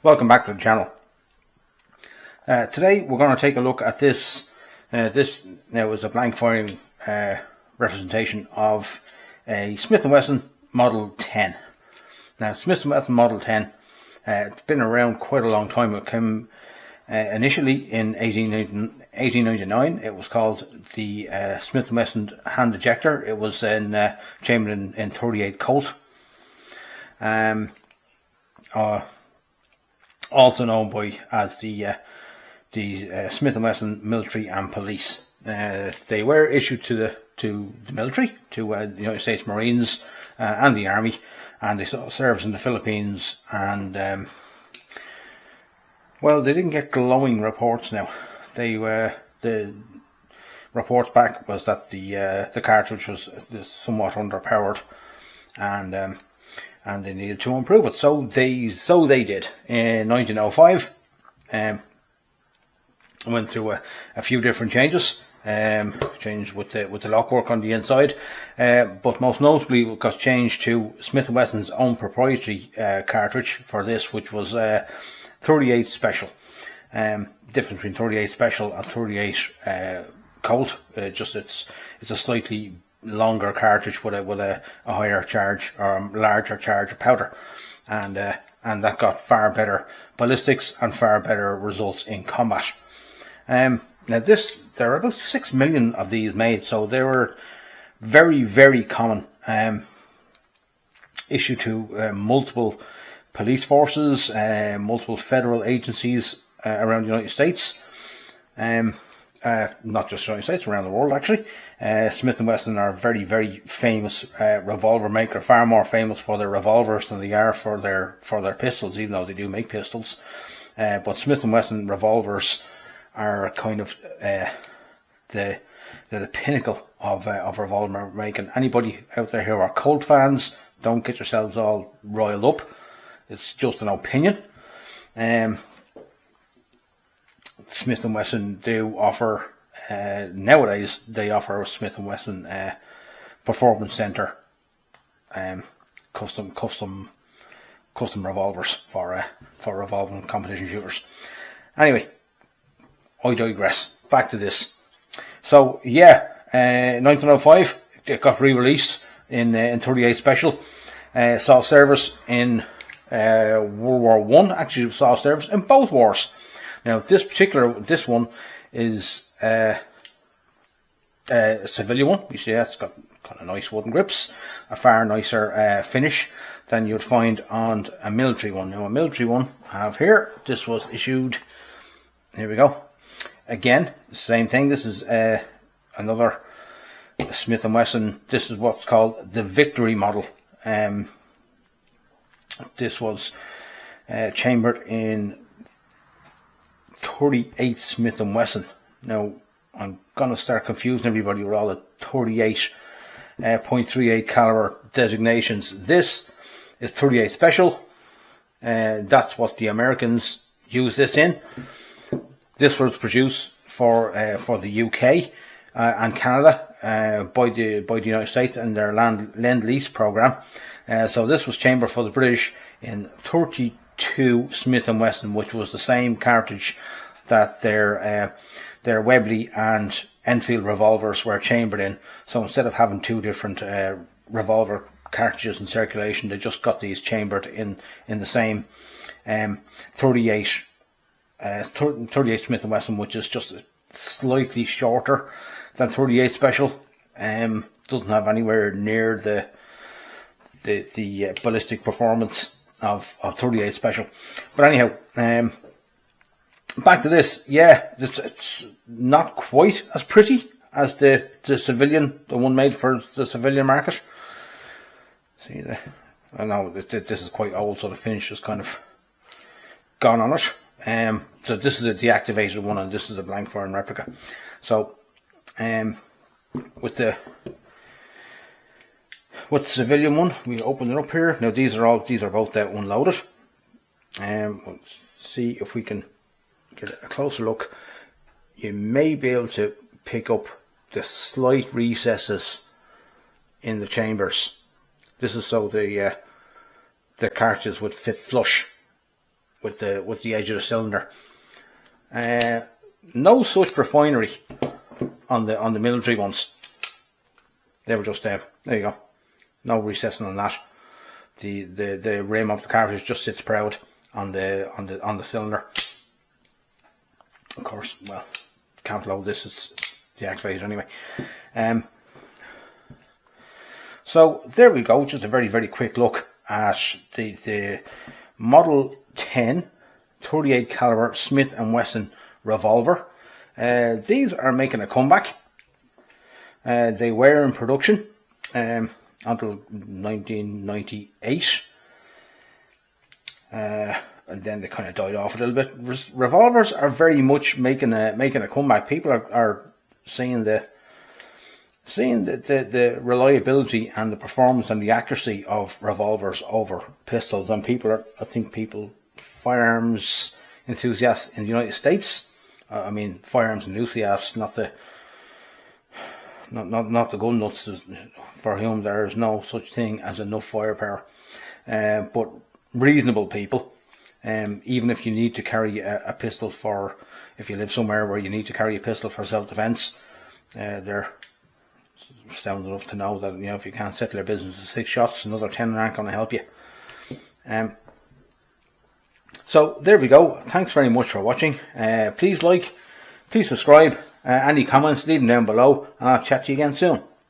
Welcome back to the channel. Today we're going to take a look at this. This now is a blank firing representation of a Smith Wesson Model 10. Now Smith Wesson Model 10, it's been around quite a long time. It came initially in 1899. It was called the Smith Wesson hand ejector. It was chambered in 38 Colt. Also known as the Smith Wesson Military and Police. They were issued to the military, to the United States Marines and the Army, and they saw service in the Philippines. And well, they didn't get glowing reports. Now, the reports back was that the cartridge was somewhat underpowered, and they needed to improve it. So they did. In 1905, went through a few different changes. Changed with the lockwork on the inside, but most notably it got changed to Smith Wesson's own proprietary cartridge for this, which was 38 Special. Difference between 38 Special and 38 Colt. Just it's a slightly longer cartridge with a higher charge, or a larger charge of powder, and that got far better ballistics and far better results in combat. Now there are about 6 million of these made, so they were very, very common. Issued to multiple police forces, multiple federal agencies around the United States. Not just the United States, around the world actually. Smith & Wesson are a very, very famous revolver maker, far more famous for their revolvers than they are for their pistols, even though they do make pistols. But Smith & Wesson revolvers are kind of the pinnacle of revolver making. Anybody out there who are Colt fans, don't get yourselves all riled up. It's just an opinion. Smith & Wesson do offer, nowadays they offer a Smith & Wesson Performance Center custom revolvers for revolving competition shooters. Anyway, I digress. Back to this. So yeah, 1905 it got re-released in 38 Special. Saw service in World War One. Actually saw service in both wars. Now this one is a civilian one. You see it's got kind of nice wooden grips, a far nicer finish than you'd find on a military one. Now a military one I have here, this was issued, here we go. Again, same thing. This is another Smith & Wesson. This is what's called the Victory model. This was chambered in 38 Smith & Wesson. Now, I'm going to start confusing everybody with all the 38.38 caliber designations. This is 38 Special. That's what the Americans use this in. This was produced for the UK and Canada by the United States and their Lend-Lease program. So this was chambered for the British in 32 Smith & Wesson, which was the same cartridge that their Webley and Enfield revolvers were chambered in. So instead of having two different revolver cartridges in circulation, they just got these chambered in the same 38 Smith & Wesson, which is just slightly shorter than 38 Special. Doesn't have anywhere near the ballistic performance of 38 Special. But anyhow, back to this. Yeah, it's not quite as pretty as the civilian, the one made for the civilian market. See, I know this is quite old, so the finish is kind of gone on it. So this is a deactivated one, and this is a blank firing replica. So, with the civilian one, we open it up here. Now these are both unloaded. Let's see if we can get a closer look. You may be able to pick up the slight recesses in the chambers. This is so the cartridges would fit flush with the edge of the cylinder. No such refinery on the military ones. They were just there. There you go. No recessing on that. The rim of the cartridge just sits proud on the cylinder. Of course, well, can't load this. It's deactivated anyway. So there we go. Just a very, very quick look at the Model 10 38 caliber Smith & Wesson revolver. These are making a comeback. They were in production until 1998, and then they kind of died off a little bit. Revolvers are very much making a comeback. People are seeing the reliability and the performance and the accuracy of revolvers over pistols, and firearms enthusiasts in the United States, I mean firearms enthusiasts, not the gun nuts, for whom there is no such thing as enough firepower, but reasonable people. Even if you need to carry a pistol if you live somewhere where you need to carry a pistol for self-defense, they're sound enough to know that, if you can't settle your business with 6 shots, another 10 aren't going to help you. So there we go. Thanks very much for watching. Please like, please subscribe. Any comments, leave them down below, and I'll chat to you again soon.